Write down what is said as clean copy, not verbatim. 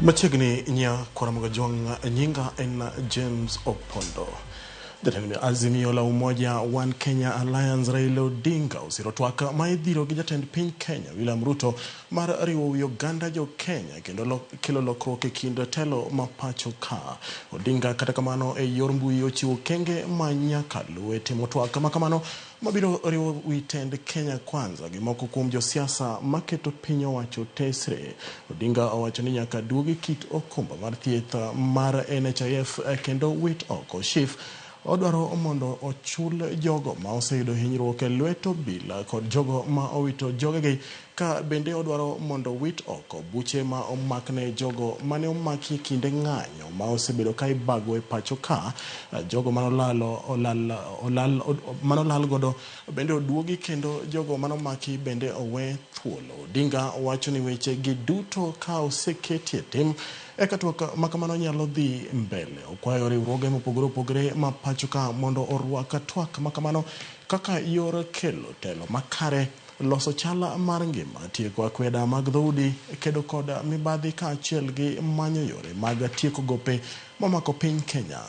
Machegni nya Ramogi nyinga en James Opondo. Jatend Azimio la Umoja One Kenya Alliance Raila Odinga osiro twak ma idhiro gi jatend piny Kenya William Ruto mar riwo Uganda jo Kenya kendo kelo lokruok e kind telo ma pacho ka. Odinga kata kamano e yor mbui ochiwo kenge ma nyaka luwe timo twak ma kamano mabiro riwo witend Kenya kwanza gi moko kuom josiasa maketo piny owacho tesre. Odinga owacho ni nyaka duogi kit okumba mar thieth mar NHIF kendo wit oko shif odwaro mondo ochul jogo ma oseyudo hinyruok e lweto bila kod jogo ma owito jogegi ka bende odwaro mondo wit oko buche ma omakne jogo mane omaki kinde ng'anyo ma osebedo ka ibago e pacho ka jogo manolal godo bende oduogi kendo jogo manomaki bende owe thuolo. Odinga wacho ni weche gi duto ka oseketie tim eka twak makamano nyalo dhi mbele. Okwayo riwruoge mopogore opogore ma pacho ka mondo orwaka twak makamano kaka yor kelo telo makare, loso chala mar ngima, tieko akweda mag dhoudi, kedo kod mibadhi ka achiel gi manyo yore mag tieko gope mamako piny Kenya.